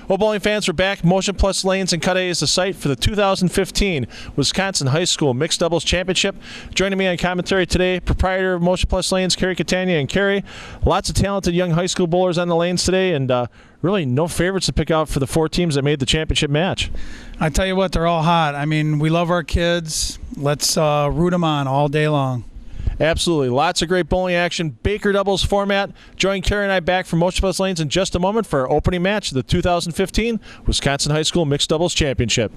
Well, bowling fans, we're back. Motion Plus Lanes and Cut A is the site for the 2015 Wisconsin High School Mixed Doubles Championship. Joining me on commentary today, proprietor of Motion Plus Lanes, Carrie Catania. And Carrie, lots of talented young high school bowlers on the lanes today, and really no favorites to pick out for the four teams that made the championship match. I tell you what, they're all hot. I mean, we love our kids. Let's root them on all day long. Absolutely. Lots of great bowling action. Baker doubles format. Join Carrie and I back from Motion Plus Lanes in just a moment for our opening match of the 2015 Wisconsin High School Mixed Doubles Championship.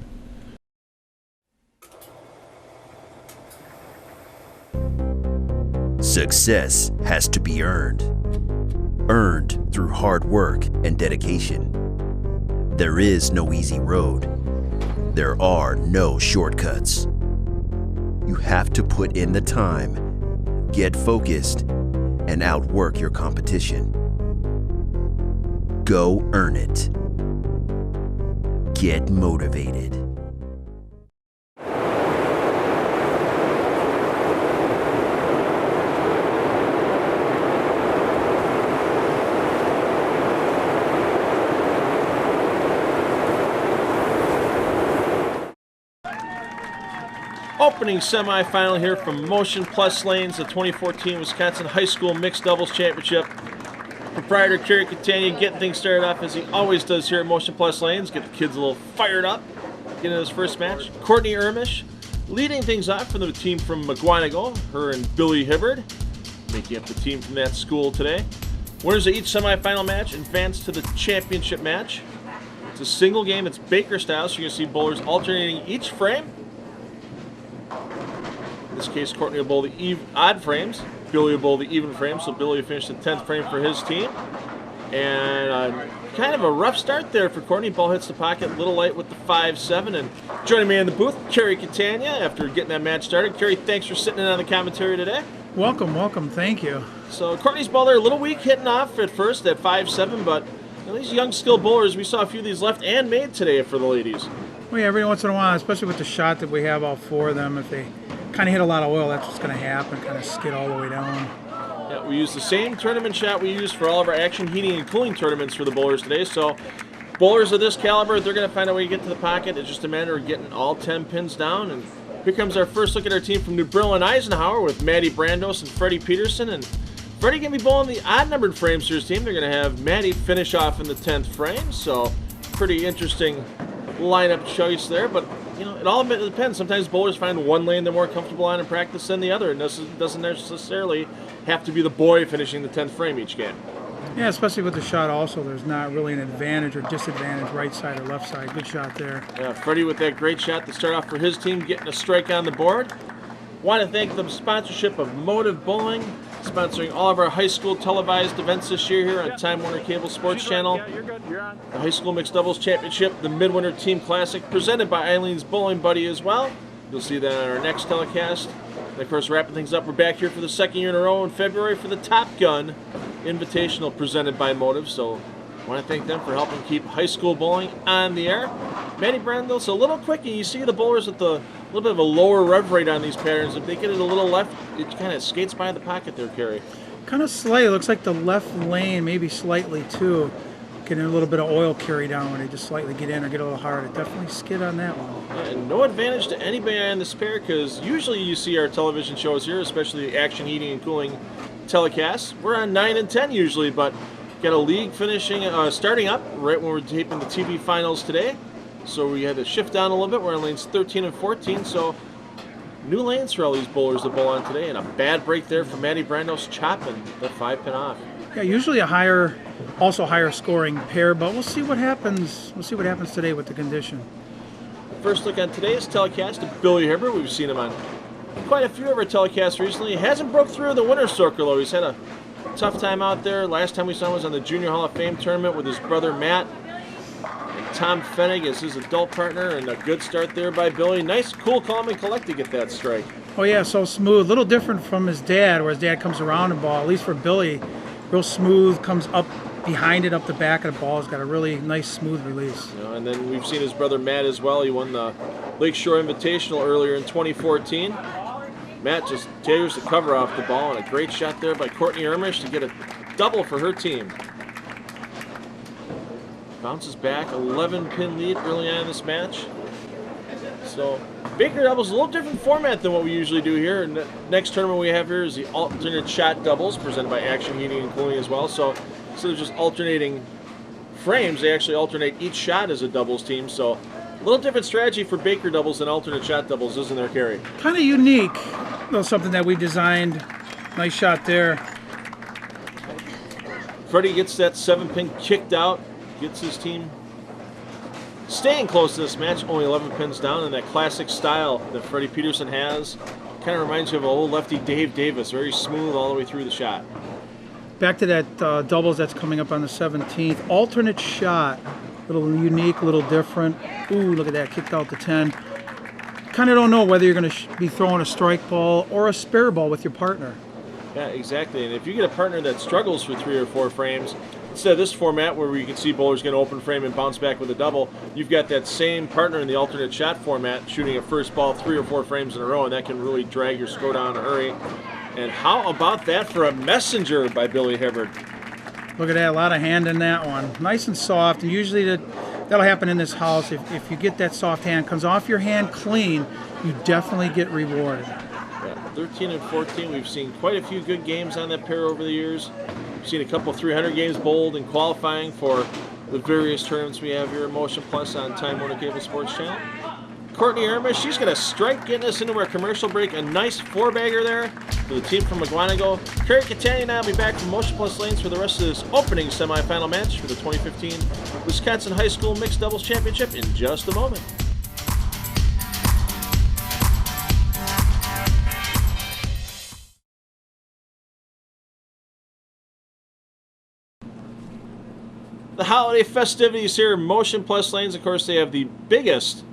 Success has to be earned. Earned through hard work and dedication. There is no easy road. There are no shortcuts. You have to put in the time, get focused, and outwork your competition. Go earn it. Get motivated. Opening semifinal here from Motion Plus Lanes, the 2014 Wisconsin High School Mixed Doubles Championship. Proprietor Carrie Catania getting things started off as he always does here at Motion Plus Lanes. Get the kids a little fired up. Get into this first match. Courtney Ermish leading things off from the team from McGuanago, her and Billy Hibbard, making up the team from that school today. Winners of each semifinal match advance to the championship match. It's a single game. It's Baker style, so you're going to see bowlers alternating each frame. In this case, Courtney will bowl the odd frames. Billy will bowl the even frames, so Billy will finish the 10th frame for his team. And kind of a rough start there for Courtney. Ball hits the pocket, a little light with the 5-7. And joining me in the booth, Carrie Catania, after getting that match started. Carrie, thanks for sitting in on the commentary today. Welcome, welcome. Thank you. So Courtney's ball there a little weak hitting off at first at 5-7, but these young skilled bowlers, we saw a few of these left and made today for the ladies. Well, yeah, every once in a while, especially with the shot that we have all four of them, if they kind of hit a lot of oil, that's what's going to happen, kind of skid all the way down. Yeah, we use the same tournament shot we use for all of our action heating and cooling tournaments for the bowlers today. So bowlers of this caliber, they're going to find a way to get to the pocket. It's just a matter of getting all 10 pins down. And here comes our first look at our team from New Brill and Eisenhower with Maddie Brandos and Freddie Peterson. And Freddie going to be bowling the odd-numbered frames for his team. They're going to have Maddie finish off in the 10th frame. So pretty interesting lineup choice there, but it all depends. Sometimes bowlers find one lane they're more comfortable on in practice than the other. It doesn't necessarily have to be the boy finishing the 10th frame each game. Yeah, especially with the shot also, there's not really an advantage or disadvantage right side or left side. Good shot there. Yeah, Freddie with that great shot to start off for his team, getting a strike on the board. Want to thank the sponsorship of Motive Bowling, sponsoring all of our high school televised events this year here on Time Warner Cable SportsChannel. Yeah, you're good. You're on. The High School Mixed Doubles Championship, the Midwinter Team Classic, presented by Eileen's Bowling Buddy as well. You'll see that on our next telecast. And of course, wrapping things up, we're back here for the second year in a row in February for the Top Gun Invitational presented by Motive. So I want to thank them for helping keep high school bowling on the air. Maddie Brandos, a little quick, and you see the bowlers with a little bit of a lower rev rate on these patterns. If they get it a little left, it kind of skates by the pocket there, Carrie. Kind of slight. It looks like the left lane, maybe slightly too, getting a little bit of oil carry down when they just slightly get in or get a little hard. It definitely skid on that one. Yeah, and no advantage to anybody on this pair, because usually you see our television shows here, especially the action heating and cooling telecasts. We're on 9 and 10 usually, but got a league finishing, starting up right when we're taping the TV finals today. So we had to shift down a little bit. We're on lanes 13 and 14, so new lanes for all these bowlers to bowl on today, and a bad break there for Maddie Brandos, chopping the 5-pin off. Yeah, usually a higher scoring pair, but we'll see what happens. We'll see what happens today with the condition. First look on today's telecast of Billy Hibbert. We've seen him on quite a few of our telecasts recently. He hasn't broke through the winner's circle, though. He's had a tough time out there. Last time we saw him was on the Junior Hall of Fame tournament with his brother Matt. Tom Fennig is his adult partner, and a good start there by Billy. Nice, cool, calm, and collect to get that strike. Oh yeah, so smooth. A little different from his dad, where his dad comes around the ball. At least for Billy, real smooth, comes up behind it, up the back of the ball. He's got a really nice, smooth release. And then we've seen his brother Matt as well. He won the Lakeshore Invitational earlier in 2014. Matt just tears the cover off the ball, and a great shot there by Courtney Ermish to get a double for her team. bounces back, 11-pin lead early on in this match. So Baker doubles is a little different format than what we usually do here. And the next tournament we have here is the alternate shot doubles presented by Action Heating and Cooling as well. So instead of just alternating frames, they actually alternate each shot as a doubles team. So a little different strategy for Baker doubles than alternate shot doubles, isn't there, Kerry? Kind of unique, though, something that we designed. Nice shot there. Freddie gets that 7-pin kicked out, gets his team staying close to this match, only 11 pins down in that classic style that Freddie Peterson has. Kind of reminds you of an old lefty Dave Davis, very smooth all the way through the shot. Back to that doubles that's coming up on the 17th. Alternate shot, a little unique, a little different. Ooh, look at that, kicked out the 10. Kind of don't know whether you're going to be throwing a strike ball or a spare ball with your partner. Yeah, exactly. And if you get a partner that struggles for 3 or 4 frames, instead of this format where you can see bowlers get an open frame and bounce back with a double, you've got that same partner in the alternate shot format shooting a first ball 3 or 4 frames in a row, and that can really drag your score down in a hurry. And how about that for a messenger by Billy Hibbard? Look at that, a lot of hand in that one. Nice and soft, and usually that'll happen in this house. If you get that soft hand, comes off your hand clean, you definitely get rewarded. Yeah, 13 and 14, we've seen quite a few good games on that pair over the years. We've seen a couple 300 games bowled and qualifying for the various tournaments we have here at Motion Plus on Time Warner Cable SportsChannel. Courtney Irma, she's got a strike getting us into our commercial break. A nice 4-bagger there for the team from McGuanago. Kerry Catania and I will be back from Motion Plus Lanes for the rest of this opening semifinal match for the 2015 Wisconsin High School Mixed Doubles Championship in just a moment. The holiday festivities here at Motion Plus Lanes, of course, they have the biggest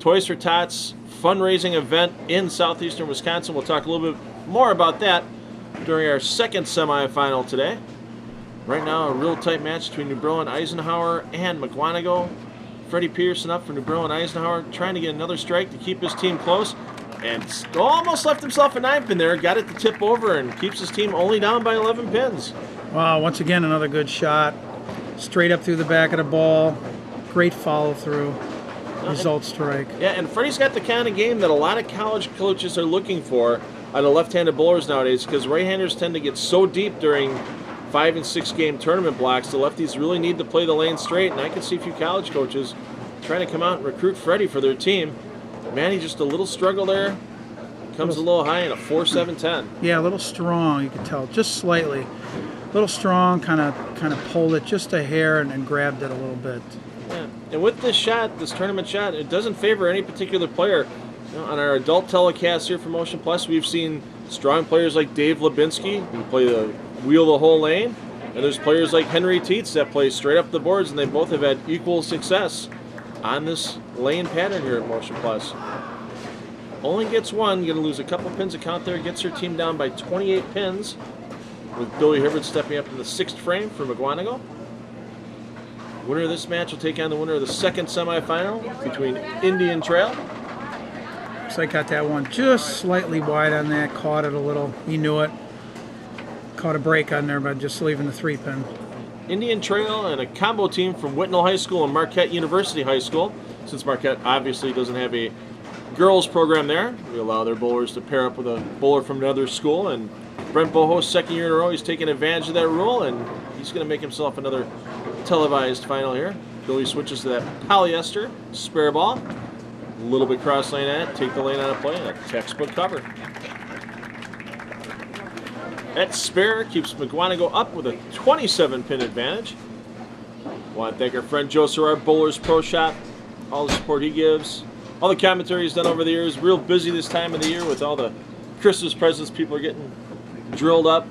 Toys for Tots fundraising event in southeastern Wisconsin. We'll talk a little bit more about that during our second semifinal today. Right now, a real tight match between New Brill and Eisenhower and McGuanago. Freddie Peterson up for New Brill and Eisenhower, trying to get another strike to keep his team close. And almost left himself a 9-pin there, got it to tip over and keeps his team only down by 11 pins. Wow, once again, another good shot. Straight up through the back of the ball. Great follow through. Result strike. Yeah, and Freddie's got the kind of game that a lot of college coaches are looking for out of left-handed bowlers nowadays, because right-handers tend to get so deep during 5- and 6-game tournament blocks. The lefties really need to play the lane straight, and I can see a few college coaches trying to come out and recruit Freddie for their team. Manny, just a little struggle there. Comes a little high in a 4-7-10. Yeah, a little strong, you can tell, just slightly. A little strong, kind of pulled it just a hair and grabbed it a little bit. Yeah. And with this shot, this tournament shot, it doesn't favor any particular player. You know, on our adult telecast here for Motion Plus, we've seen strong players like Dave Lubinsky, who play the wheel the whole lane, and there's players like Henry Tietz that play straight up the boards, and they both have had equal success on this lane pattern here at Motion Plus. Only gets one, going to lose a couple pins of count there, gets her team down by 28 pins, with Billy Hibbard stepping up to the 6th frame for McGuanago. Winner of this match will take on the winner of the second semifinal between Indian Trail. So I got that one just slightly wide on that, caught it a little. He knew it. Caught a break on there by just leaving the 3-pin. Indian Trail and a combo team from Whitnall High School and Marquette University High School. Since Marquette obviously doesn't have a girls program there, we allow their bowlers to pair up with a bowler from another school, and Brent Boho's second year in a row, he's taking advantage of that rule, and he's going to make himself another televised final here. Billy switches to that polyester spare ball. A little bit cross lane at it, take the lane out of play, and a textbook cover. That spare keeps McGuanago up with a 27-pin advantage. Want to thank our friend Joe Serrar, Bowlers Pro Shop, all the support he gives, all the commentary he's done over the years. Real busy this time of the year with all the Christmas presents people are getting drilled up.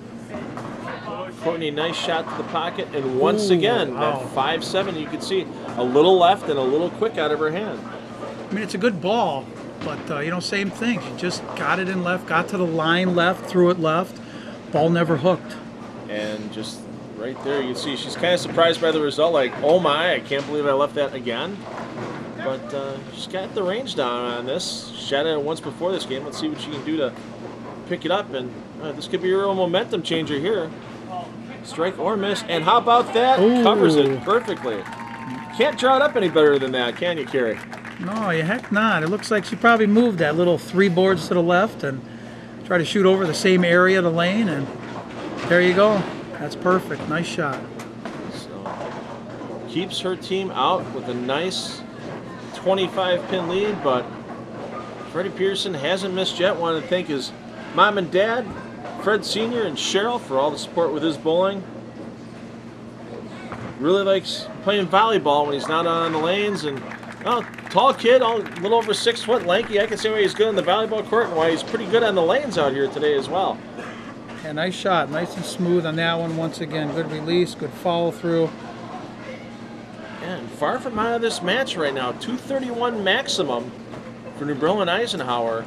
Courtney, nice shot to the pocket, and once again, wow. that 5-7, you can see a little left and a little quick out of her hand. I mean, it's a good ball, but, same thing. She just got it in left, got to the line left, threw it left. Ball never hooked. And just right there, you can see she's kind of surprised by the result, like, oh my, I can't believe I left that again. But she's got the range down on this. Shot at it once before this game. Let's see what she can do to pick it up, and this could be a real momentum changer here. Strike or miss, and how about that? Ooh. Covers it perfectly. Can't draw it up any better than that, can you, Carrie? No, you heck not. It looks like she probably moved that little 3 boards to the left and tried to shoot over the same area of the lane, and there you go. That's perfect. Nice shot. So keeps her team out with a nice 25-pin lead, but Freddie Pearson hasn't missed yet. Want to thank his mom and dad, Fred Sr. and Cheryl, for all the support with his bowling. Really likes playing volleyball when he's not on the lanes, and tall kid, a little over 6 foot, lanky. I can see why he's good on the volleyball court and why he's pretty good on the lanes out here today as well. Yeah, nice shot. Nice and smooth on that one once again. Good release, good follow through. And far from out of this match right now. 231 maximum for New Berlin-Eisenhower.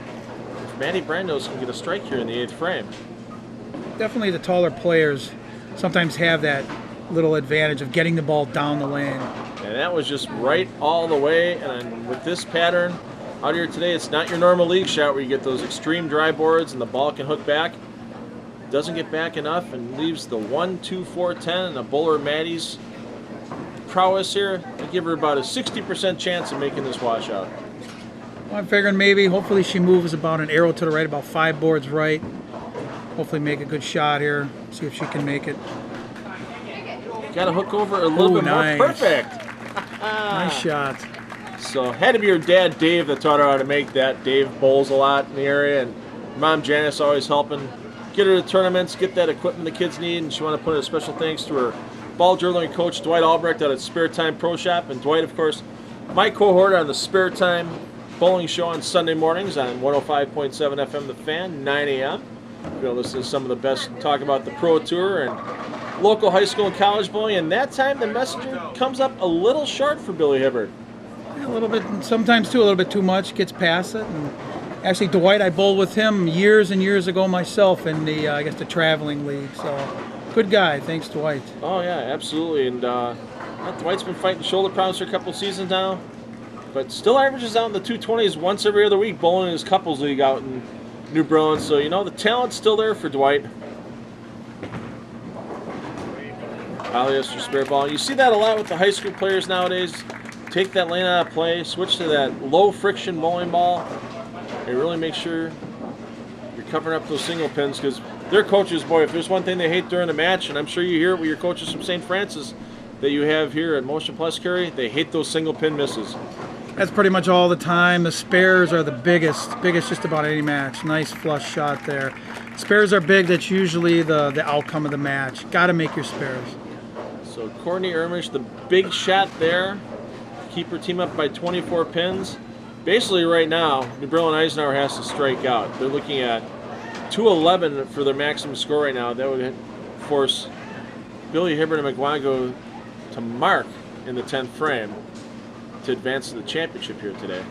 If Maddie Brandos can get a strike here in the 8th frame. Definitely the taller players sometimes have that little advantage of getting the ball down the lane. And that was just right all the way. And with this pattern out here today, it's not your normal league shot where you get those extreme dry boards and the ball can hook back. Doesn't get back enough and leaves the 1, 2, 4, 10. And the bowler Maddie's prowess here, I give her about a 60% chance of making this washout. Well, I'm figuring maybe, hopefully she moves about an arrow to the right, about 5 boards right. Hopefully make a good shot here. See if she can make it. Got to hook over a little bit nice. more. Perfect. Nice shot. So had to be her dad Dave that taught her how to make that. Dave bowls a lot in the area, and Mom Janice always helping get her to tournaments, get that equipment the kids need, and she want to put a special thanks to her ball dribbling coach Dwight Albrecht out at Spare Time Pro Shop. And Dwight, of course, my cohort on the Spare Time Bowling Show on Sunday mornings on 105.7 FM The Fan, 9 a.m. You'll listen to some of the best talk about the Pro Tour and local high school and college bowling. And that time the messenger comes up a little short for Billy Hibbert. A little bit, sometimes too, a little bit too much, gets past it. And actually, Dwight, I bowled with him years and years ago myself in the, I guess, the traveling league. So, good guy. Thanks, Dwight. Oh, yeah, absolutely. And Dwight's been fighting shoulder problems for a couple seasons now, but still averages out in the 220s once every other week, bowling in his couples league out in New Berlin. So, you know, the talent's still there for Dwight. Polyester spare ball. You see that a lot with the high school players nowadays. Take that lane out of play, switch to that low friction bowling ball, and really make sure you're covering up those single pins, because their coaches, boy, if there's one thing they hate during the match, and I'm sure you hear it with your coaches from St. Francis that you have here at Motion Plus Carry, they hate those single pin misses. That's pretty much all the time. The spares are the biggest just about any match. Nice flush shot there. Spares are big. That's usually the outcome of the match. Got to make your spares. So Courtney Ermish, the big shot there. Keep her team up by 24 pins. Basically right now, New Berlin Eisenhower has to strike out. They're looking at 211 for their maximum score right now. That would force Billy Hibbert and McGuanago to mark in the 10th frame to advance to the championship here today.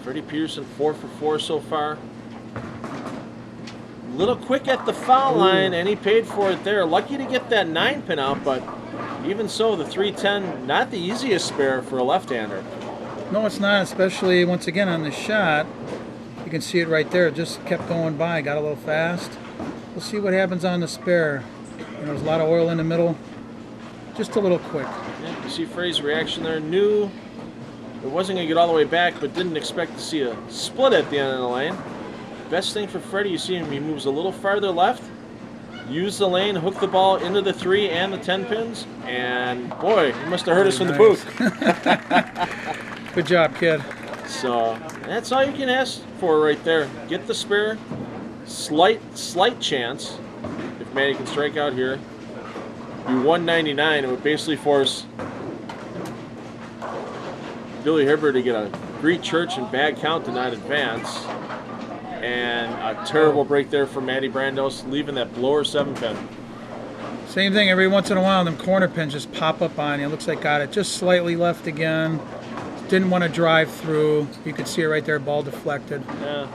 Freddie Pearson 4 for 4 so far. A little quick at the foul line, and he paid for it there. Lucky to get that 9 pin out, but even so, the 310, not the easiest spare for a left-hander. No, it's not, especially once again on the shot. You can see it right there. It just kept going by. Got a little fast. We'll see what happens on the spare. You know, there's a lot of oil in the middle. Just a little quick. Yeah, you see Freddie's reaction there. Knew it wasn't going to get all the way back, but didn't expect to see a split at the end of the lane. Best thing for Freddie, you see him, he moves a little farther left. Use the lane, hook the ball into the 3 and the 10 pins, and boy, he must have heard us from the booth. Good job, kid. So that's all you can ask for right there. Get the spare. Slight chance if Maddie can strike out here. Be 199. It would basically force Billy Hibbert to get a Greek Church and bag count to not advance. And a terrible break there for Maddie Brandos, leaving that blower 7 pin. Same thing every once in a while. Them corner pins just pop up on you. Looks like got it just slightly left again. Didn't want to drive through. You could see it right there, ball deflected. Yeah.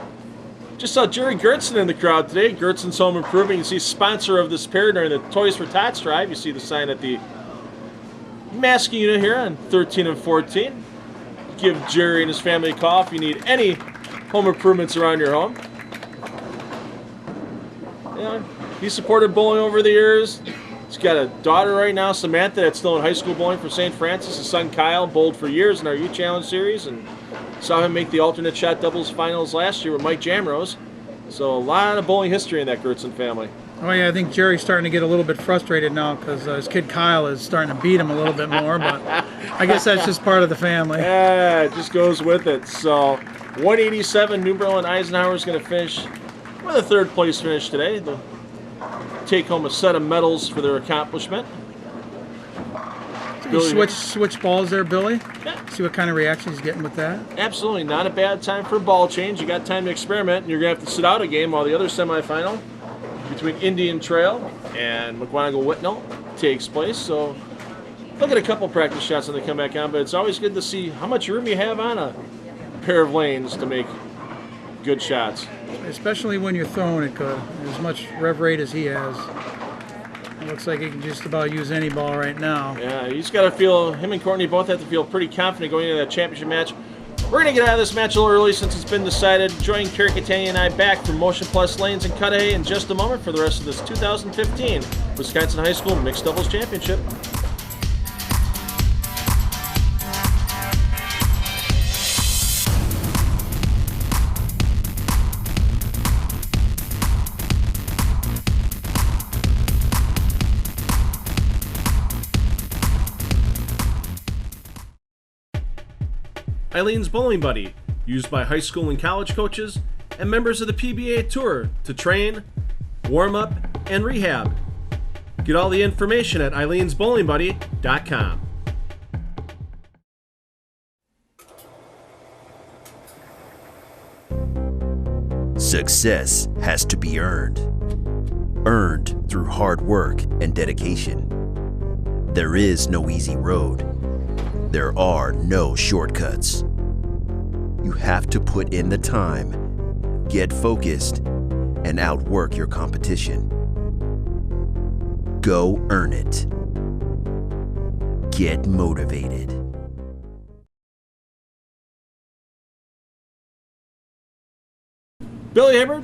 Just saw Jerry Gertzen in the crowd today. Gertzen's Home Improving. You see sponsor of this pair during the Toys for Tots drive. You see the sign at the masking unit here on 13 and 14. Give Jerry and his family a call if you need any home improvements around your home. Yeah, he supported bowling over the years. He's got a daughter right now, Samantha, that's still in high school bowling for St. Francis. His son Kyle bowled for years in our Youth Challenge series and saw him make the alternate shot doubles finals last year with Mike Jamrose. So a lot of bowling history in that Gertzen family. Oh yeah, I think Jerry's starting to get a little bit frustrated now because his kid Kyle is starting to beat him a little bit more, but I guess that's just part of the family. Yeah, it just goes with it. So 187, New Berlin Eisenhower is going to finish with a third place finish today. They'll take home a set of medals for their accomplishment. Did you switch balls there, Billy? Yeah. See what kind of reaction he's getting with that? Absolutely, not a bad time for a ball change. You got time to experiment, and you're going to have to sit out a game while the other semifinal between Indian Trail and McGuanago-Whitnell takes place. So look at a couple practice shots when they come back on, but it's always good to see how much room you have on a pair of lanes to make good shots. Especially when you're throwing it good. As much rev rate as he has. It looks like he can just about use any ball right now. Yeah, he's got to feel, him and Courtney both have to feel pretty confident going into that championship match. We're going to get out of this match a little early since it's been decided. Join Kerry Catania and I back from Motion Plus Lanes and Cudahy in just a moment for the rest of this 2015 Wisconsin High School Mixed Doubles Championship. Eileen's Bowling Buddy, used by high school and college coaches and members of the PBA Tour to train, warm up, and rehab. Get all the information at eileensbowlingbuddy.com. Success has to be earned. Earned through hard work and dedication. There is no easy road. There are no shortcuts. You have to put in the time, get focused, and outwork your competition. Go earn it. Get motivated. Billy Hibbert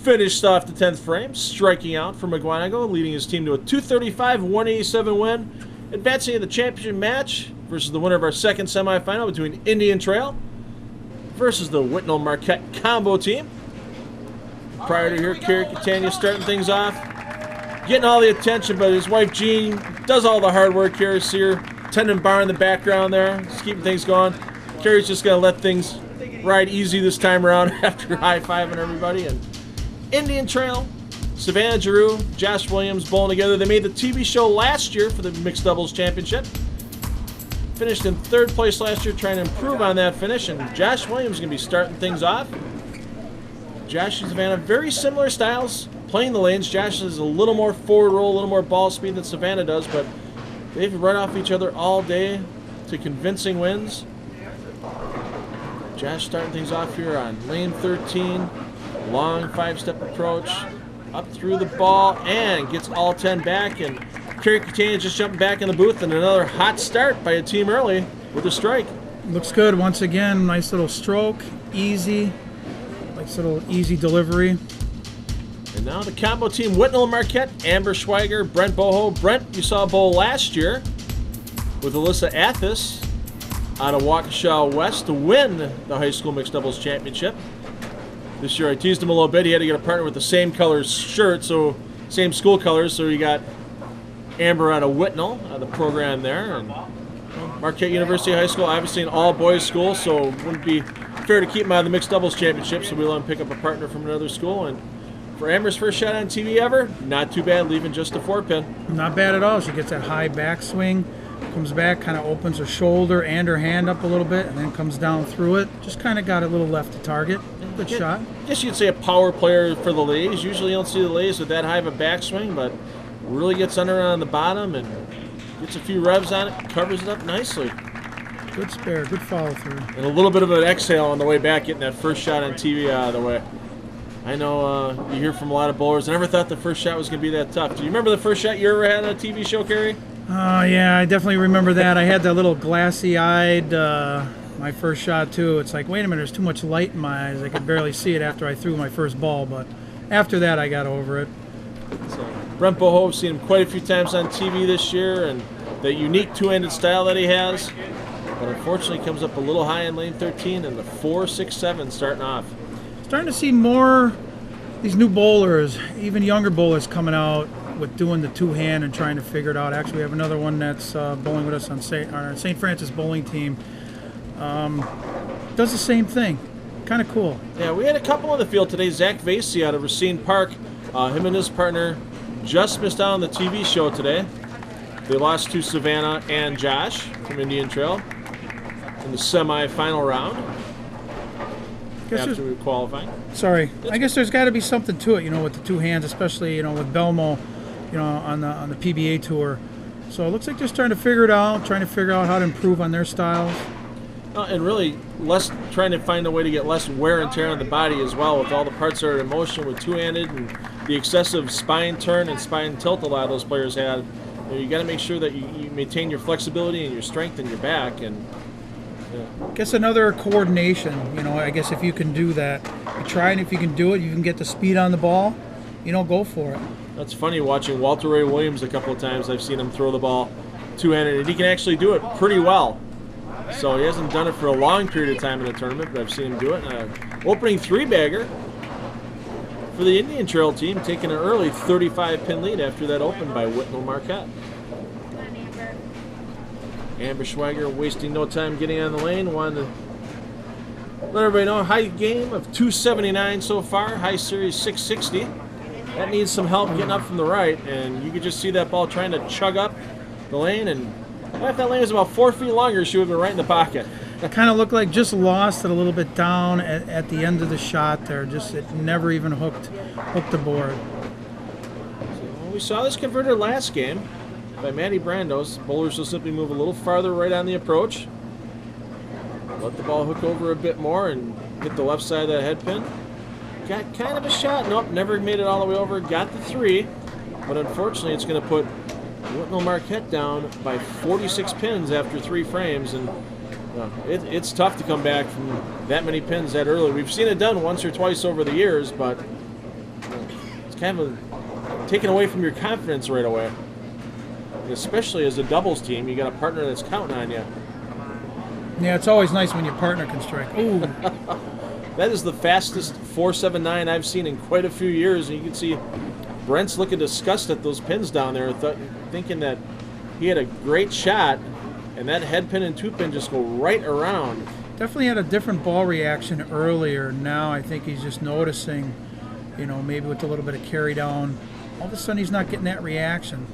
finished off the 10th frame, striking out for McGuanago, leading his team to a 235-187 win, advancing to the championship match versus the winner of our second semifinal between Indian Trail versus the Whitnell Marquette combo team. Prior to here, Kerry Catania starting things off, getting all the attention, but his wife Jean does all the hard work here. See her tending bar in the background there, just keeping things going. Kerry's just going to let things ride easy this time around after high-fiving everybody. And Indian Trail, Savannah Giroux, Josh Williams bowling together. They made the TV show last year for the Mixed Doubles Championship. Finished in third place last year, trying to improve on that finish. And Josh Williams is going to be starting things off. Josh and Savannah, very similar styles, playing the lanes. Josh has a little more forward roll, a little more ball speed than Savannah does, but they've run off each other all day to convincing wins. Josh starting things off here on lane 13. Long 5-step approach, up through the ball, and gets all 10 back. And Kerry Catania just jumping back in the booth, and another hot start by a team early with a strike. Looks good once again. Nice little stroke, easy. Nice little easy delivery. And now the combo team, Whitnell Marquette, Amber Schweiger, Brent Boho. Brent, you saw bowl last year with Alyssa Athis out of Waukesha West to win the high school mixed doubles championship. This year I teased him a little bit. He had to get a partner with the same color shirt, so same school colors. So you got Amber out of Whitnell, out of the program there. And Marquette University High School, obviously an all-boys school, so it wouldn't be fair to keep him out of the mixed doubles championship, so we let him pick up a partner from another school. And for Amber's first shot on TV ever, not too bad, leaving just a 4-pin. Not bad at all. She gets that high backswing, comes back, kind of opens her shoulder and her hand up a little bit, and then comes down through it. Just kind of got a little left to target. Good shot. I guess you'd say a power player for the ladies. Usually you don't see the ladies with that high of a backswing, but really gets under on the bottom and gets a few revs on it, covers it up nicely. Good spare, good follow through. And a little bit of an exhale on the way back, getting that first shot on TV out of the way. I know you hear from a lot of bowlers. I never thought the first shot was going to be that tough. Do you remember the first shot you ever had on a TV show, Kerry? Oh, yeah, I definitely remember that. I had that little glassy-eyed, my first shot, too. It's like, wait a minute, there's too much light in my eyes. I could barely see it after I threw my first ball, but after that, I got over it. So Brent Boho, seen him quite a few times on TV this year, and the unique two-handed style that he has. But unfortunately, comes up a little high in lane 13, and the 4-6-7 starting off. Starting to see more these new bowlers, even younger bowlers coming out with doing the two-hand and trying to figure it out. Actually, we have another one that's bowling with us on our St. Francis bowling team. Does the same thing. Kind of cool. Yeah, we had a couple on the field today. Zach Vasey out of Racine Park. Him and his partner just missed out on the TV show today. They lost to Savannah and Josh from Indian Trail in the semifinal round after qualifying. Sorry, I guess there's got to be something to it, with the two hands, especially with Belmo, on the PBA tour. So it looks like they're starting to figure it out, trying to figure out how to improve on their styles. And really trying to find a way to get less wear and tear on the body as well, with all the parts that are in motion with two-handed and the excessive spine turn and spine tilt a lot of those players had. You got to make sure that you maintain your flexibility and your strength in your back. And I guess another coordination. I guess if you can do that, you try, and if you can do it, you can get the speed on the ball. Go for it. That's funny watching Walter Ray Williams a couple of times. I've seen him throw the ball two-handed, and he can actually do it pretty well. So he hasn't done it for a long period of time in the tournament, but I've seen him do it. Opening three-bagger for the Indian Trail team, taking an early 35-pin lead after that open by Whitnell Marquette. Amber Schweiger wasting no time getting on the lane. Wanted to let everybody know, high game of 279 so far, high series 660. That needs some help getting up from the right, and you could just see that ball trying to chug up the lane, and if that lane was about 4 feet longer, she would have been right in the pocket. It kind of looked like just lost it a little bit down at the end of the shot there. Just it never even hooked the board. So we saw this converted last game by Maddie Brandos. Bowlers will simply move a little farther right on the approach. Let the ball hook over a bit more and hit the left side of that head pin. Got kind of a shot. Nope, never made it all the way over. Got the 3. But unfortunately, it's going to put Whitnell Marquette down by 46 pins after 3 frames, and it's tough to come back from that many pins that early. We've seen it done once or twice over the years, but it's kind of taken away from your confidence right away. And especially as a doubles team, you got a partner that's counting on you. Yeah, it's always nice when your partner can strike. Ooh. That is the fastest 4.79 I've seen in quite a few years, and you can see Brent's looking disgusted at those pins down there, thinking that he had a great shot, and that head pin and 2 pin just go right around. Definitely had a different ball reaction earlier. Now I think he's just noticing, maybe with a little bit of carry down, all of a sudden he's not getting that reaction.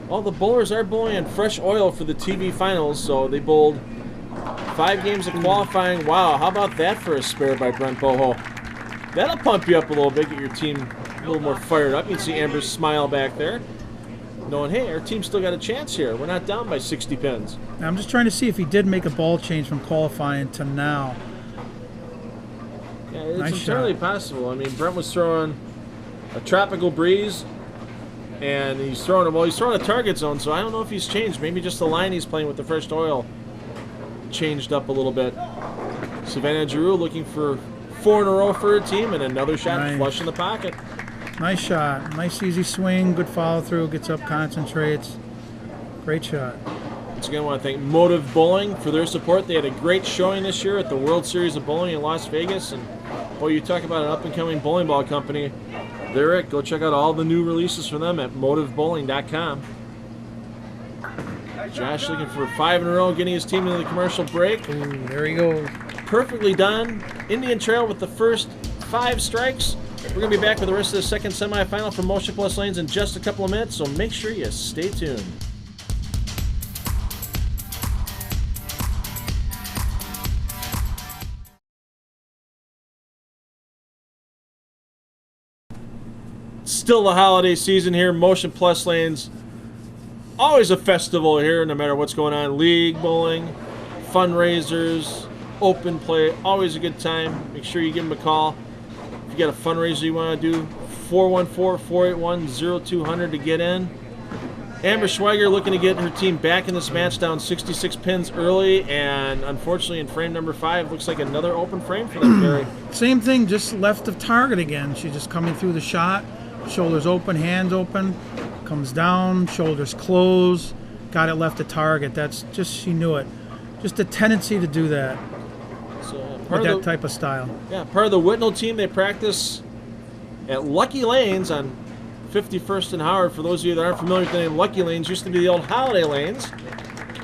Well, the bowlers are bowling on fresh oil for the TV finals, so they bowled 5 games of qualifying. Wow, how about that for a spare by Brent Boho? That'll pump you up a little bit, get your team a little more fired up. You can see Amber's smile back there, knowing, hey, our team's still got a chance here. We're not down by 60 pins. Now, I'm just trying to see if he did make a ball change from qualifying to now. Yeah, it's nice entirely shot. possible. I mean, Brent was throwing a tropical breeze, and he's throwing a target zone, so I don't know if he's changed. Maybe just the line he's playing with the fresh oil changed up a little bit. Savannah Giroux looking for 4 in a row for her team, and another shot Nice. flush in the pocket. Nice shot. Nice easy swing. Good follow through. Gets up, concentrates. Great shot. Once again, I want to thank Motive Bowling for their support. They had a great showing this year at the World Series of Bowling in Las Vegas. And boy, you talk about an up-and-coming bowling ball company. They're it. Go check out all the new releases from them at motivebowling.com. Josh looking for 5 in a row, getting his team into the commercial break. Ooh, there he goes. Perfectly done. Indian Trail with the first 5 strikes. We're going to be back with the rest of the second semifinal for Motion Plus Lanes in just a couple of minutes, so make sure you stay tuned. Still the holiday season here, Motion Plus Lanes. Always a festival here, no matter what's going on. League bowling, fundraisers, open play, always a good time. Make sure you give them a call. If you got a fundraiser you want to do, 414-481-0200 to get in. Amber Schweiger looking to get her team back in this match, down 66 pins early, and unfortunately in frame number 5, looks like another open frame for them, Barry. Same thing, just left of target again. She's just coming through the shot. shoulders open, hands open, comes down, shoulders close, got it left to target. That's just, she knew it. Just a tendency to do that with that type of style. Yeah, part of the Whitnall team, they practice at Lucky Lanes on 51st and Howard. For those of you that aren't familiar with the name, Lucky Lanes used to be the old Holiday Lanes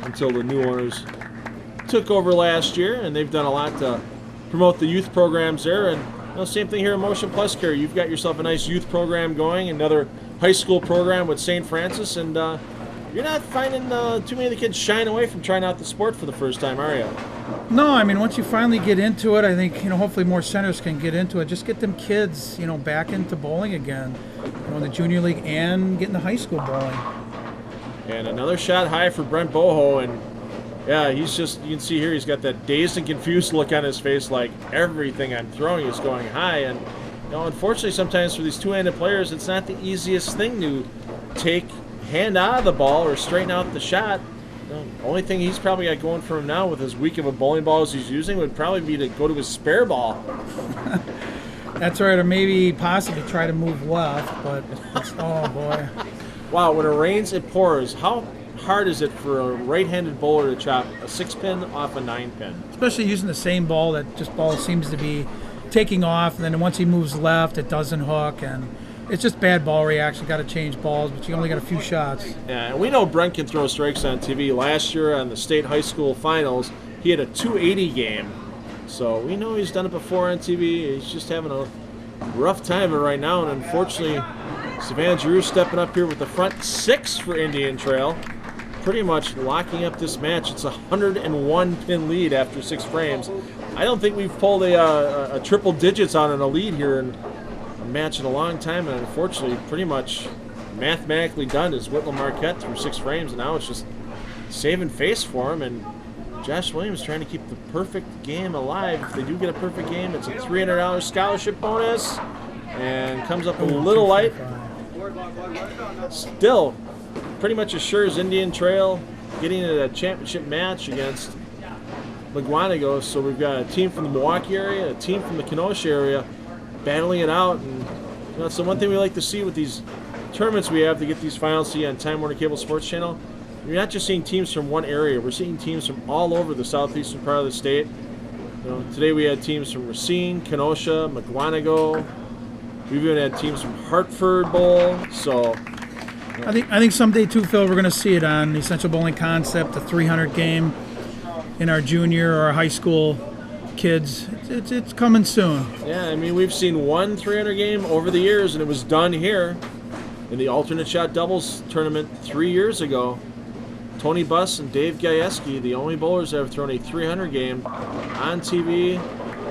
until the new owners took over last year, and they've done a lot to promote the youth programs there. And same thing here in Motion Plus Care. You've got yourself a nice youth program going, another high school program with St. Francis, and you're not finding too many of the kids shying away from trying out the sport for the first time, are you? No, I mean, once you finally get into it, I think, hopefully more centers can get into it. Just get them kids, back into bowling again, in the junior league and get into high school bowling. And another shot high for Brent Boho, and yeah, he's just, you can see here, he's got that dazed and confused look on his face, like everything I'm throwing is going high. And unfortunately, sometimes for these two-handed players, it's not the easiest thing to take hand out of the ball or straighten out the shot. The only thing he's probably got going for him now with as weak of a bowling ball as he's using would probably be to go to his spare ball. That's right, or maybe possibly try to move left, but oh boy. Wow, when it rains, it pours. How hard is it for a right-handed bowler to chop a 6-pin off a 9-pin? Especially using the same ball, ball seems to be taking off, and then once he moves left, it doesn't hook, and it's just bad ball reaction. Got to change balls, but you only got a few shots. Yeah, and we know Brent can throw strikes on TV. Last year on the state high school finals, he had a 280 game. So we know he's done it before on TV. He's just having a rough time of it right now, and unfortunately, Savannah Giroux stepping up here with the front 6 for Indian Trail, pretty much locking up this match. It's a 101-pin lead after 6 frames. I don't think we've pulled a triple digits on a lead here in a match in a long time, and unfortunately, pretty much mathematically done is Whitnall Marquette through 6 frames, and now it's just saving face for him. And Josh Williams trying to keep the perfect game alive. If they do get a perfect game, it's a $300 scholarship bonus, and comes up a little light. Still, pretty much assures Indian Trail getting a championship match against McGuanago. So we've got a team from the Milwaukee area, a team from the Kenosha area, battling it out. And that's the one thing we like to see with these tournaments we have to get these finals see on Time Warner Cable SportsChannel. You're not just seeing teams from one area. We're seeing teams from all over the southeastern part of the state. Today we had teams from Racine, Kenosha, McGuanago. We've even had teams from Hartford Bowl. So I think someday too, Phil, we're going to see it on the Essential Bowling Concept, the 300 game in our junior or our high school kids. It's coming soon. Yeah, I mean, we've seen one 300 game over the years, and it was done here in the alternate shot doubles tournament 3 years ago. Tony Buss and Dave Gajewski, the only bowlers that have thrown a 300 game on TV.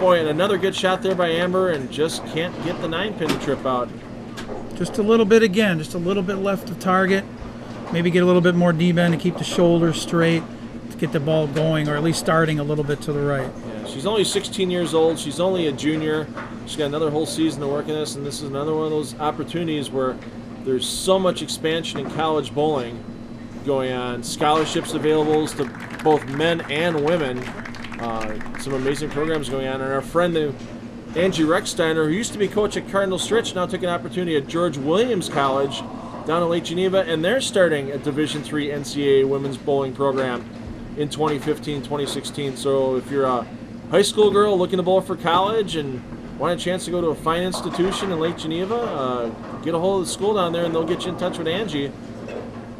Boy, and another good shot there by Amber, and just can't get the 9-pin to trip out. Just a little bit again, just a little bit left of target. Maybe get a little bit more D-bend to keep the shoulders straight, to get the ball going, or at least starting a little bit to the right. Yeah, she's only 16 years old. She's only a junior. She's got another whole season to work in this, and this is another one of those opportunities where there's so much expansion in college bowling going on. Scholarships available to both men and women. Some amazing programs going on. And our friend Angie Recksteiner, who used to be coach at Cardinal Stritch, now took an opportunity at George Williams College down in Lake Geneva, and they're starting a Division III NCAA women's bowling program in 2015-2016. So if you're a high school girl looking to bowl for college and want a chance to go to a fine institution in Lake Geneva, get a hold of the school down there and they'll get you in touch with Angie.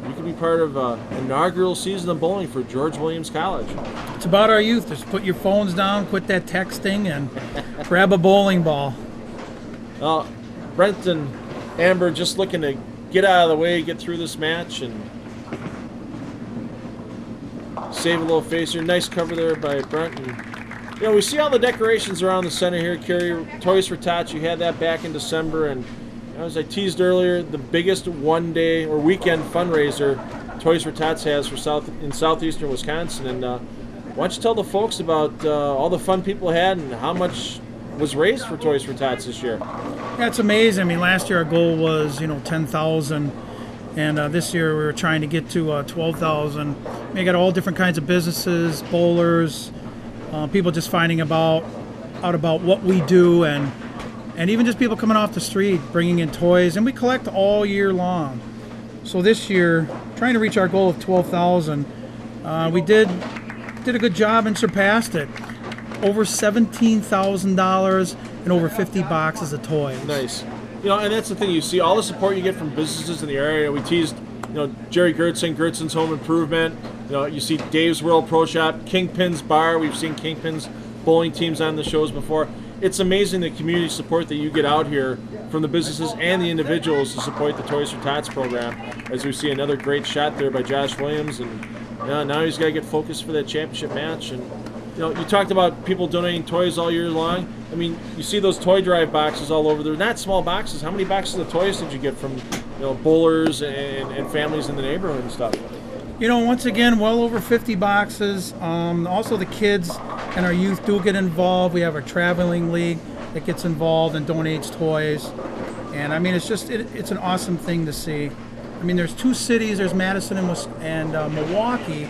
You can be part of an inaugural season of bowling for George Williams College. It's about our youth. Just put your phones down, quit that texting, and grab a bowling ball. Well, Brent and Amber just looking to get out of the way, get through this match, and save a little face here. Nice cover there by Brent. And, we see all the decorations around the center here, Carrie. Toys for Tots, you had that back in December, and as I teased earlier, the biggest one-day or weekend fundraiser Toys for Tots has for southeastern Wisconsin. And why don't you tell the folks about all the fun people had and how much was raised for Toys for Tots this year? Yeah, it's amazing. I mean, last year our goal was 10,000, and this year we were trying to get to 12,000. We got all different kinds of businesses, bowlers, people just finding out about what we do, and and even just people coming off the street bringing in toys, and we collect all year long. So this year, trying to reach our goal of 12,000, we did a good job and surpassed it. Over $17,000 and over 50 boxes of toys. Nice. And that's the thing. You see all the support you get from businesses in the area. We teased, Jerry Gertson's Home Improvement. You see Dave's World Pro Shop, Kingpin's Bar. We've seen Kingpin's bowling teams on the shows before. It's amazing the community support that you get out here from the businesses and the individuals to support the Toys for Tots program. As we see another great shot there by Josh Williams, and now he's got to get focused for that championship match. And you talked about people donating toys all year long. I mean, you see those toy drive boxes all over. They're not small boxes. How many boxes of toys did you get from bowlers and families in the neighborhood and stuff? Once again, well over 50 boxes. Also, the kids and our youth do get involved. We have our traveling league that gets involved and donates toys. And I mean, it's an awesome thing to see. I mean, there's two cities. There's Madison and Milwaukee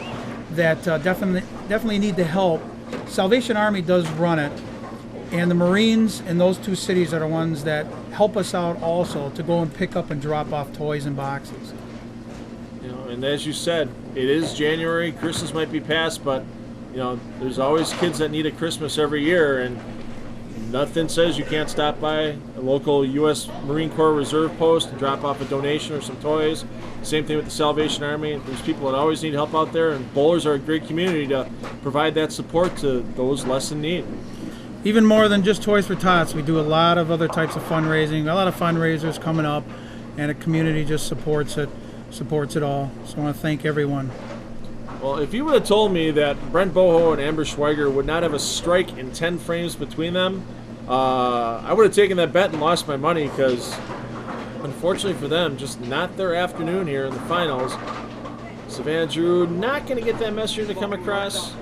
that definitely need the help. Salvation Army does run it, and the Marines in those two cities are the ones that help us out also to go and pick up and drop off toys and boxes. And as you said, it is January. Christmas might be past, but there's always kids that need a Christmas every year, and nothing says you can't stop by a local U.S. Marine Corps Reserve post and drop off a donation or some toys. Same thing with the Salvation Army. There's people that always need help out there, and bowlers are a great community to provide that support to those less in need. Even more than just Toys for Tots, we do a lot of other types of fundraising, a lot of fundraisers coming up, and the community just supports it all. So I want to thank everyone. Well, if you would have told me that Brent Boho and Amber Schweiger would not have a strike in 10 frames between them, I would have taken that bet and lost my money, because unfortunately for them, just not their afternoon here in the finals. Savannah Drew not going to get that message to come across.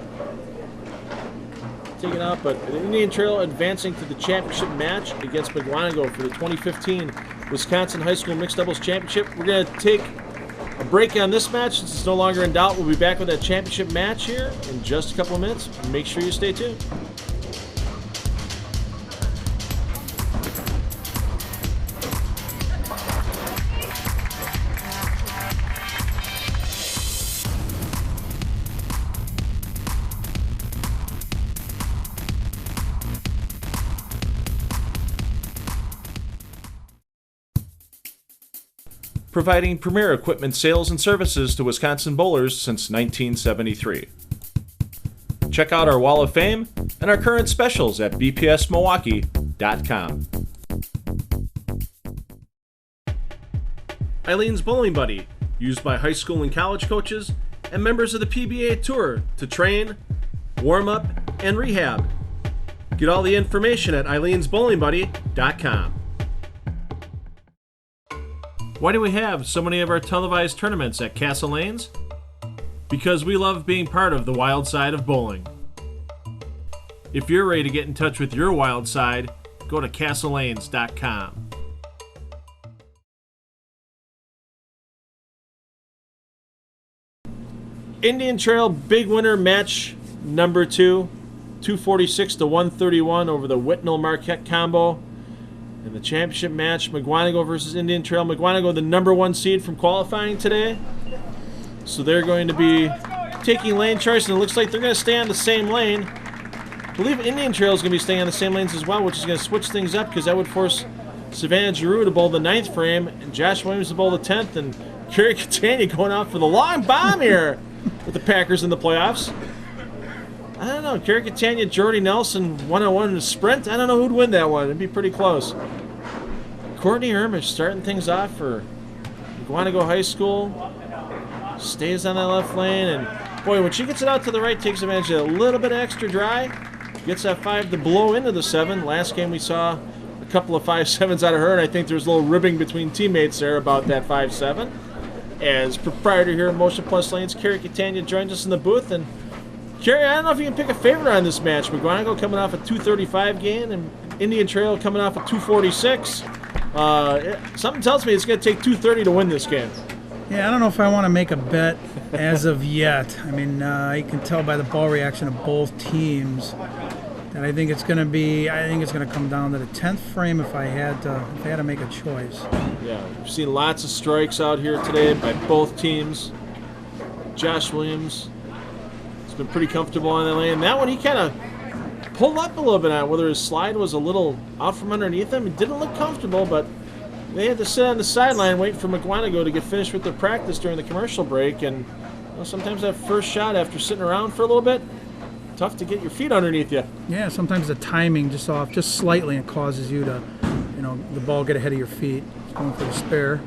Taken out, but Indian Trail advancing to the championship match against McGuanago for the 2015 Wisconsin High School Mixed Doubles Championship. We're going to take a break on this match since it's no longer in doubt. We'll be back with that championship match here in just a couple of minutes. Make sure you stay tuned. Providing premier equipment sales and services to Wisconsin bowlers since 1973. Check out our Wall of Fame and our current specials at bpsmilwaukee.com. Eileen's Bowling Buddy, used by high school and college coaches and members of the PBA Tour to train, warm up, and rehab. Get all the information at eileensbowlingbuddy.com. Why do we have so many of our televised tournaments at Castle Lanes? Because we love being part of the wild side of bowling. If you're ready to get in touch with your wild side, go to castlelanes.com. Indian Trail big winner match number 2, 246 to 131 over the Whitnall-Marquette combo. In the championship match, McGuanago versus Indian Trail. McGuanago, the number 1 seed from qualifying today. So they're going to be taking lane choice, and it looks like they're going to stay on the same lane. I believe Indian Trail is going to be staying on the same lanes as well, which is going to switch things up, because that would force Savannah Giroux to bowl the 9th frame and Josh Williams to bowl the 10th, and Kerry Catania going out for the long bomb here with the Packers in the playoffs. I don't know. Kerry Catania, Jordy Nelson, 1-on-1 in the sprint. I don't know who'd win that one. It'd be pretty close. Courtney Ermish starting things off for McGuanago High School. Stays on that left lane. And, boy, when she gets it out to the right, takes advantage of a little bit extra dry. Gets that 5 to blow into the 7. Last game we saw a couple of 5-7s out of her, and I think there's a little ribbing between teammates there about that 5-7. As proprietor here at Motion Plus Lanes, Kerry Catania joins us in the booth. And Kerry, I don't know if you can pick a favorite on this match. McGuanago coming off a 235 gain, and Indian Trail coming off a 246. Something tells me it's going to take 230 to win this game. Yeah, I don't know if I want to make a bet as of yet. I mean, you can tell by the ball reaction of both teams. And I think it's going to come down to the 10th frame if I had to make a choice. Yeah, we've seen lots of strikes out here today by both teams. Josh Williams has been pretty comfortable on the lane. That one he kind of pulled up a little bit on, whether his slide was a little out from underneath him. It didn't look comfortable, but they had to sit on the sideline waiting for McGuanago to get finished with their practice during the commercial break. And sometimes that first shot after sitting around for a little bit, tough to get your feet underneath you. Yeah, sometimes the timing just off just slightly and causes you to, the ball get ahead of your feet. It's going for the spare.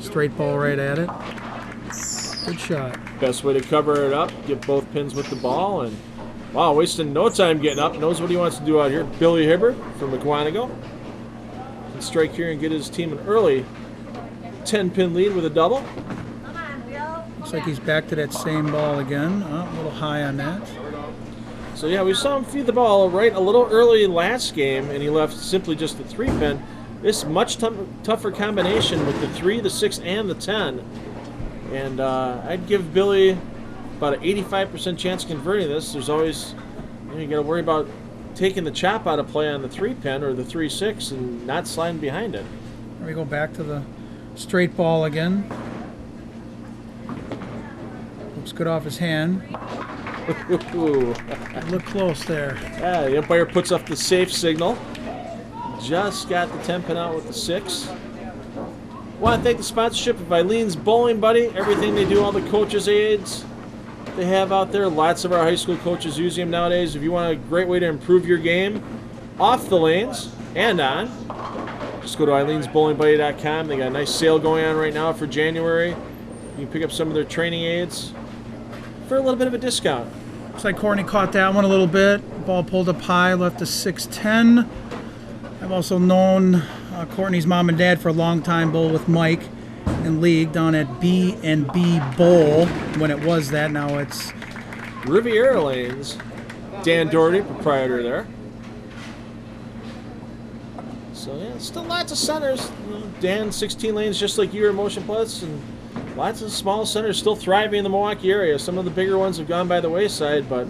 Straight ball right at it. Good shot. Best way to cover it up, get both pins with the ball, and wow, wasting no time getting up. Knows what he wants to do out here. Billy Hibbert from McGuanago can strike here and get his team an early 10-pin lead with a double. Looks like he's back to that same ball again. Oh, a little high on that. So yeah, we saw him feed the ball right a little early last game, and he left simply just the 3-pin. This much tougher combination with the 3, the 6, and the 10. And I'd give Billy about an 85% chance of converting this. There's always, you got to worry about taking the chop out of play on the 3-pin or the 3-6 and not sliding behind it. Here we go back to the straight ball again. Looks good off his hand. Look close there. Yeah, the umpire puts up the safe signal. Just got the 10-pin out with the 6. Want to thank the sponsorship of Eileen's Bowling Buddy. Everything they do, all the coaches' aids they have out there. Lots of our high school coaches use them nowadays. If you want a great way to improve your game off the lanes and on, just go to eileensbowlingbuddy.com. They got a nice sale going on right now for January. You can pick up some of their training aids for a little bit of a discount. Looks like Courtney caught that one a little bit. Ball pulled up high, left a 6-10. I've also known Courtney's mom and dad for a long time, bowl with Mike in league down at B&B Bowl when it was that. Now it's Riviera Lanes. Dan Doherty, proprietor there. So yeah, still lots of centers. Dan, 16 lanes just like you are, Motion Plus, and lots of small centers still thriving in the Milwaukee area. Some of the bigger ones have gone by the wayside, but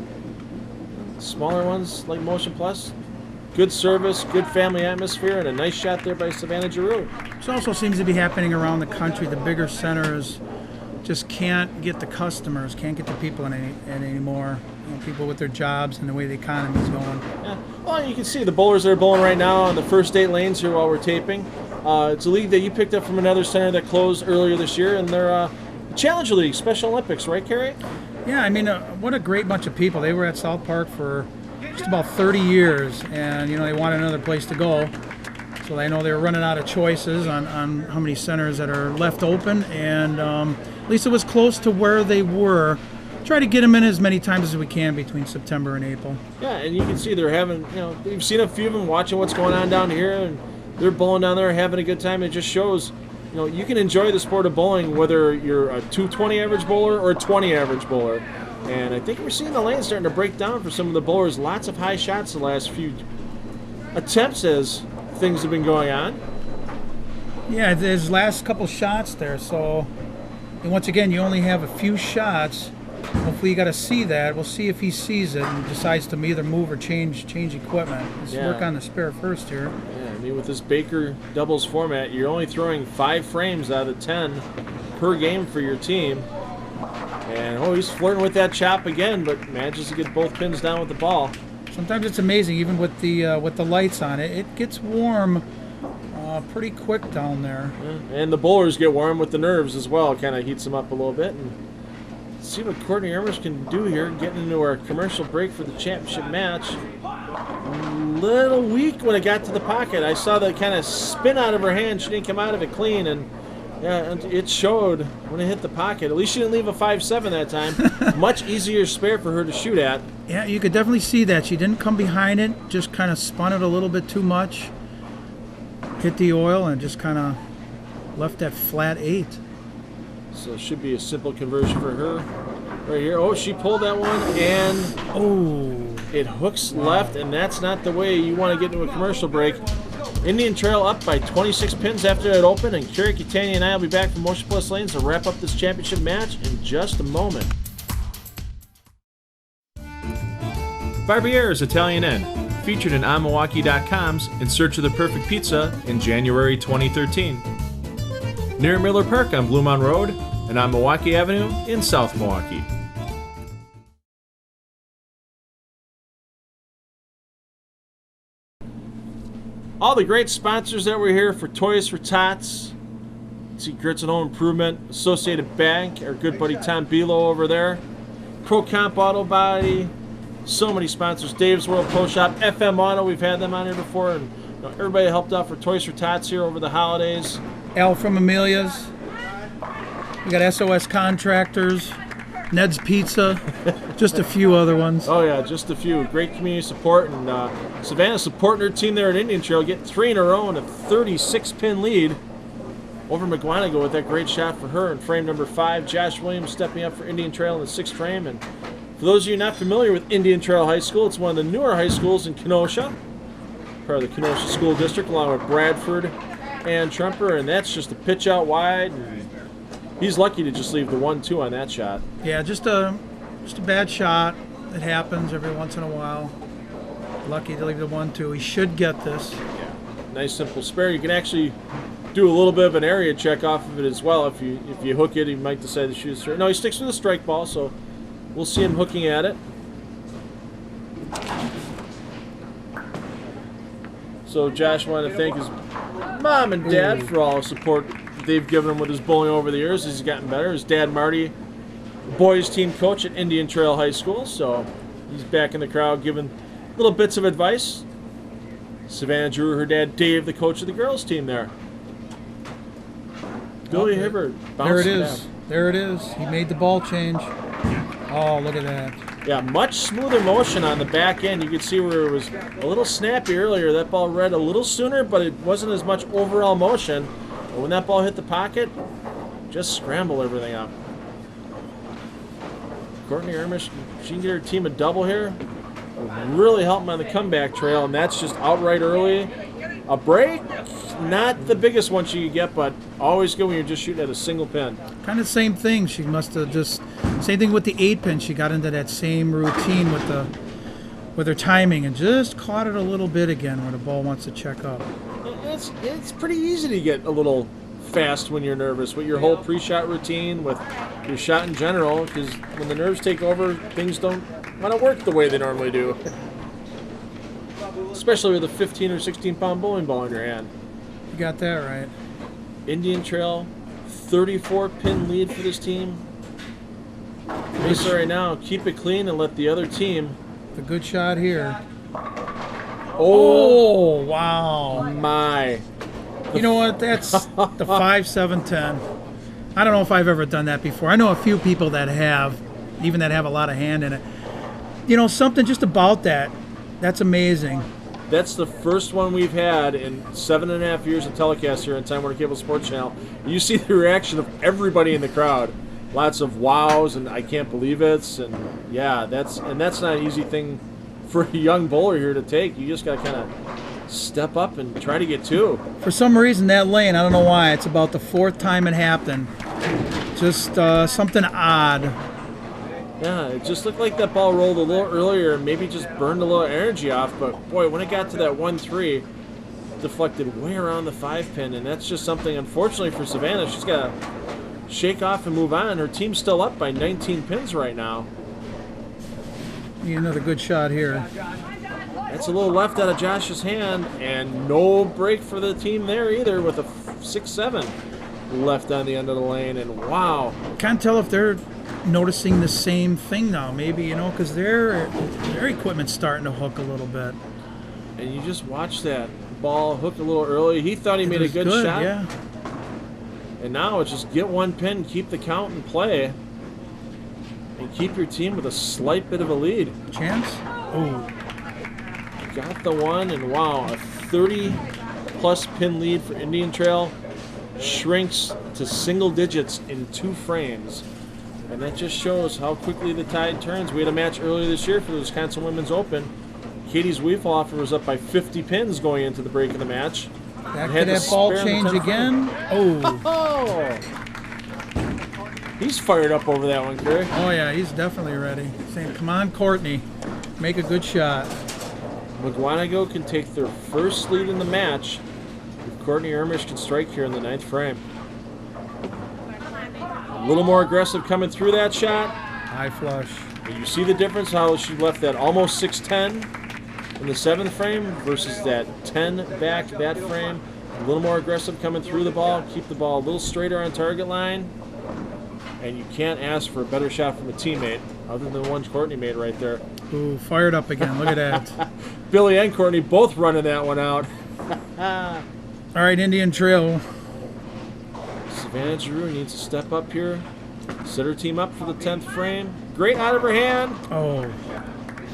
smaller ones like Motion Plus, good service, good family atmosphere, and a nice shot there by Savannah Giroux. This also seems to be happening around the country. The bigger centers just can't get the customers, can't get the people in anymore. People with their jobs and the way the economy's going. Yeah. Well, you can see the bowlers that are bowling right now on the first 8 lanes here while we're taping. It's a league that you picked up from another center that closed earlier this year, and they're Challenger League, Special Olympics, right, Kerry? Yeah, I mean, what a great bunch of people. They were at South Park for just about 30 years, and they wanted another place to go. So I know they were running out of choices on how many centers that are left open, and at least it was close to where they were. Try to get them in as many times as we can between September and April. Yeah, and you can see they're having, you've seen a few of them watching what's going on down here, and they're bowling down there, having a good time. It just shows, you can enjoy the sport of bowling whether you're a 220 average bowler or a 20 average bowler. And I think we're seeing the lane starting to break down for some of the bowlers. Lots of high shots the last few attempts as things have been going on. Yeah, there's last couple shots there. So, and once again, you only have a few shots. Hopefully you got to see that. We'll see if he sees it and decides to either move or change equipment. Let's work on the spare first here. Yeah, I mean, with this Baker doubles format, you're only throwing 5 frames out of 10 per game for your team. And he's flirting with that chop again, but manages to get both pins down with the ball. Sometimes it's amazing, even with the lights on it. It gets warm pretty quick down there. Yeah. And the bowlers get warm with the nerves as well. Kind of heats them up a little bit. And see what Courtney Ermers can do here, getting into our commercial break for the championship match. A little weak when it got to the pocket. I saw that kind of spin out of her hand. She didn't come out of it clean, and it showed when it hit the pocket. At least she didn't leave a 5-7 that time. Much easier spare for her to shoot at. Yeah, you could definitely see that. She didn't come behind it, just kind of spun it a little bit too much. Hit the oil and just kind of left that flat 8. So it should be a simple conversion for her right here. Oh, she pulled that one, and it hooks left, and that's not the way you want to get into a commercial break. Indian Trail up by 26 pins after it opened, and Kerry Catania and I will be back from Motion Plus Lanes to wrap up this championship match in just a moment. Barbier's Italian Inn. featured in onmilwaukee.com's In Search of the Perfect Pizza in January 2013. Near Miller Park on Blue Mound Road and on Milwaukee Avenue in South Milwaukee. All the great sponsors that were here for Toys for Tots. See Grits and Home Improvement, Associated Bank, our good buddy Tom Belo over there, Pro Comp Auto Body, so many sponsors, Dave's World Pro Shop, FM Auto, we've had them on here before, and everybody helped out for Toys for Tots here over the holidays. Al from Amelia's. We got SOS Contractors, Ned's Pizza, just a few other ones. Oh yeah, just a few. Great community support, and Savannah supporting her team there at Indian Trail, getting 3 in a row and a 36-pin lead over McGuanago with that great shot for her in frame number 5. Josh Williams stepping up for Indian Trail in the 6th frame. And for those of you not familiar with Indian Trail High School, it's one of the newer high schools in Kenosha, part of the Kenosha School District, along with Bradford and Tremper, and that's just a pitch out wide. And he's lucky to just leave the 1-2 on that shot. Yeah, just a bad shot. It happens every once in a while. Lucky to leave the 1-2. He should get this. Yeah, nice simple spare. You can actually do a little bit of an area check off of it as well. If you hook it, he might decide to shoot straight. No, he sticks with a strike ball, so we'll see him hooking at it. So Josh wanted to thank his mom and dad for all the support they've given him with his bowling over the years as he's gotten better. His dad, Marty, boys team coach at Indian Trail High School, so he's back in the crowd giving little bits of advice. Savannah Drew, her dad, Dave, the coach of the girls team there. Billy Hibbert. There it is. There it is. He made the ball change. Oh, look at that. Yeah, much smoother motion on the back end. You could see where it was a little snappy earlier. That ball read a little sooner, but it wasn't as much overall motion. But when that ball hit the pocket, just scramble everything up. Courtney Ermish, she can get her team a double here. Really help them on the comeback trail, and that's just outright early. A break, not the biggest one she could get, but always good when you're just shooting at a single pin. Kind of same thing. She must have just same thing with the 8-pin. She got into that same routine with her timing and just caught it a little bit again where the ball wants to check up. It's pretty easy to get a little fast when you're nervous with your whole pre-shot routine, with your shot in general, because when the nerves take over, things don't want to work the way they normally do. Especially with a 15 or 16 pound bowling ball in your hand. You got that right. Indian Trail, 34 pin lead for this team. Racer right now, keep it clean and let the other team. A good shot here. Oh, wow. My. You know what? That's the 5-7-10. I don't know if I've ever done that before. I know a few people that have, even that have a lot of hand in it. You know, something just about that. That's amazing. That's the first one we've had in 7.5 years of telecast here on Time Warner Cable SportsChannel. You see the reaction of everybody in the crowd. Lots of wows and I can't believe it. And yeah, that's not an easy thing for a young bowler here to take. You just got to kind of step up and try to get 2. For some reason, that lane, I don't know why, it's about the 4th time it happened. Just something odd. Yeah, it just looked like that ball rolled a little earlier and maybe just burned a little energy off. But, boy, when it got to that 1-3, deflected way around the 5-pin. And that's just something, unfortunately, for Savannah. She's got to shake off and move on. Her team's still up by 19 pins right now. Need another good shot here. That's a little left out of Josh's hand. And no break for the team there either with a 6-7 left on the end of the lane. And, wow. Can't tell if they're noticing the same thing now, maybe, you know, because their equipment's starting to hook a little bit. And you just watch that ball hook a little early. He thought he made a good shot. Yeah. And now it's just get 1 pin, keep the count and play, and keep your team with a slight bit of a lead. Chance? Oh. Got the 1, and wow, a 30-plus pin lead for Indian Trail shrinks to single digits in 2 frames. And that just shows how quickly the tide turns. We had a match earlier this year for the Wisconsin Women's Open. Katie's Weefhofer was up by 50 pins going into the break of the match. Back to that ball change again. Oh. He's fired up over that one, Kerry. Oh, yeah, he's definitely ready. Saying, come on, Courtney. Make a good shot. McGuanago can take their first lead in the match if Courtney Ermish can strike here in the 9th frame. A little more aggressive coming through that shot. High flush. And you see the difference how she left that almost 610 in the 7th frame versus that 10 back that frame. A little more aggressive coming through the ball, keep the ball a little straighter on target line. And you can't ask for a better shot from a teammate other than the one Courtney made right there. Ooh, fired up again. Look at that. Billy and Courtney both running that one out. All right, Indian Trail. Savannah Giroux needs to step up here, set her team up for the 10th frame. Great out of her hand. Oh,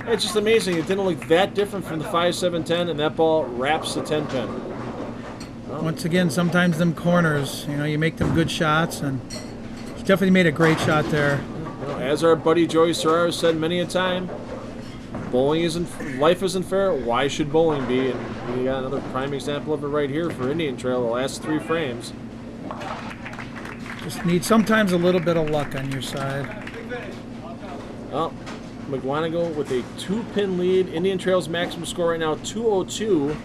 It's just amazing. It didn't look that different from the 5-7-10, and that ball wraps the 10 pin. once again, sometimes them corners, you make them good shots, and she definitely made a great shot there. As our buddy Joey Serraro said many a time, life isn't fair. Why should bowling be? And we got another prime example of it right here for Indian Trail, the last 3 frames. Just need sometimes a little bit of luck on your side. Well, McGuanago with a 2-pin lead. Indian Trail's maximum score right now, 202.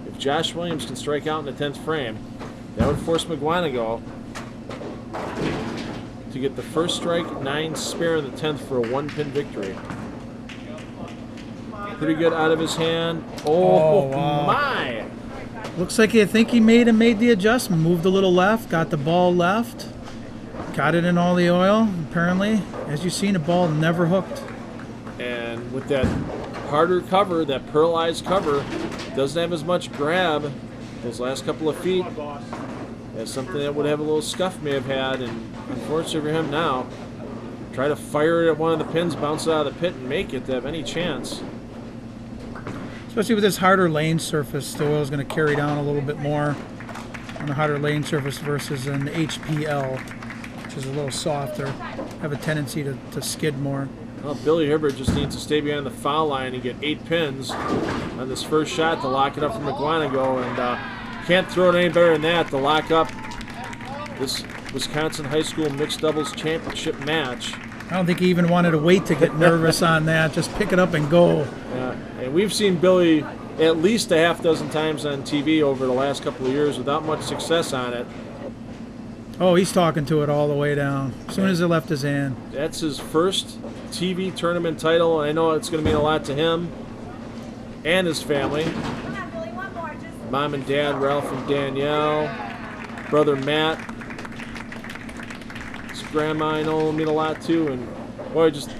If Josh Williams can strike out in the 10th frame, that would force McGuanago to get the first strike, 9 spare in the 10th for a 1-pin victory. Pretty good out of his hand. Oh, wow. My! Looks like I think he made the adjustment. Moved a little left, got the ball left, got it in all the oil. Apparently, as you've seen, the ball never hooked. And with that harder cover, that pearlized cover, doesn't have as much grab those last couple of feet as something that would have a little scuff may have had. And unfortunately for him now, try to fire it at one of the pins, bounce it out of the pit, and make it to have any chance. Especially with this harder lane surface, the oil is going to carry down a little bit more on the harder lane surface versus an HPL, which is a little softer, have a tendency to skid more. Well, Billy Hibbert just needs to stay behind the foul line and get 8 pins on this first shot to lock it up for McGuanago, and can't throw it any better than that to lock up this Wisconsin High School Mixed Doubles Championship match. I don't think he even wanted to wait to get nervous on that. Just pick it up and go. And we've seen Billy at least a half dozen times on TV over the last couple of years without much success on it. Oh, he's talking to it all the way down as soon as it left his hand. That's his first TV tournament title. I know it's going to mean a lot to him and his family. Mom and Dad, Ralph and Danielle, brother Matt. His grandma, I know, will mean a lot too. And boy, just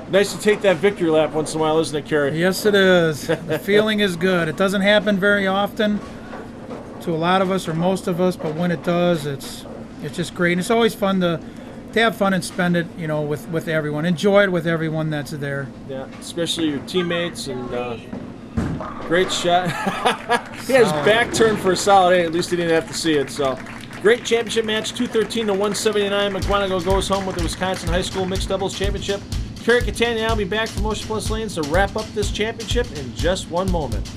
nice to take that victory lap once in a while, isn't it, Kerry? Yes, it is. The feeling is good. It doesn't happen very often to a lot of us or most of us, but when it does, it's just great. And it's always fun to have fun and spend it, with everyone. Enjoy it with everyone that's there. Yeah, especially your teammates. And great shot. He had his back turned for a solid 8. At least he didn't have to see it. So great championship match, 213 to 179. McGuanago goes home with the Wisconsin High School Mixed Doubles Championship. Kerry Catania will be back from Motion Plus Lanes to wrap up this championship in just one moment.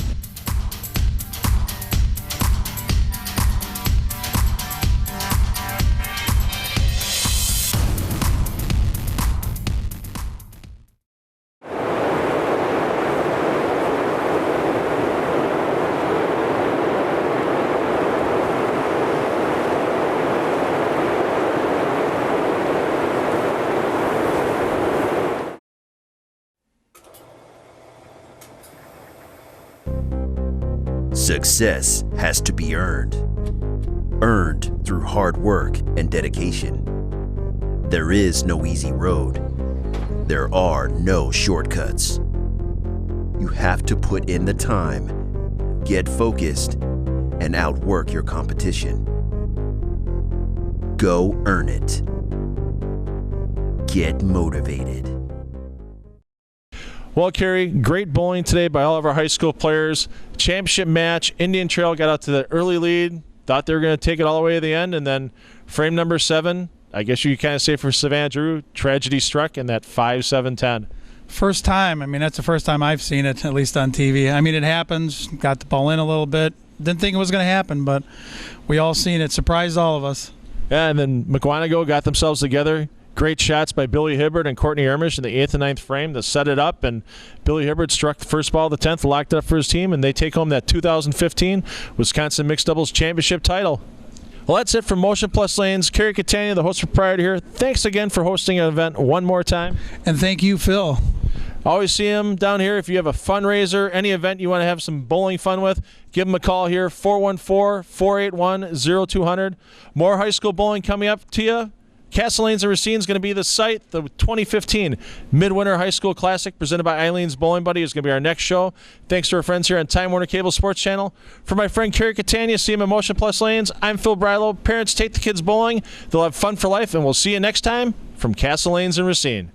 Success has to be earned. Earned through hard work and dedication. There is no easy road. There are no shortcuts. You have to put in the time, get focused, and outwork your competition. Go earn it. Get motivated. Well, Kerry, great bowling today by all of our high school players. Championship match. Indian Trail got out to the early lead. Thought they were going to take it all the way to the end. And then frame number 7, I guess you could kind of say for Savannah Giroux, tragedy struck in that 5-7-10. First time. That's the first time I've seen it, at least on TV. It happens. Got the ball in a little bit. Didn't think it was going to happen, but we all seen it. Surprised all of us. Yeah, and then McGuanago got themselves together, Great shots by Billy Hibbert and Courtney Ermish in the 8th and 9th frame to set it up, and Billy Hibbert struck the first ball of the 10th, locked it up for his team, and they take home that 2015 Wisconsin Mixed Doubles Championship title. Well, that's it from Motion Plus Lanes. Kerry Catania, the host proprietor here. Thanks again for hosting an event one more time. And thank you, Phil. Always see him down here. If you have a fundraiser, any event you want to have some bowling fun with, give him a call here, 414-481-0200. More high school bowling coming up to you. Castle Lanes and Racine is going to be the site. The 2015 Midwinter High School Classic presented by Eileen's Bowling Buddy is going to be our next show. Thanks to our friends here on Time Warner Cable Sports Channel. For my friend Kerry Catania, see him at Motion Plus Lanes. I'm Phil Brylow. Parents, take the kids bowling. They'll have fun for life, and we'll see you next time from Castle Lanes and Racine.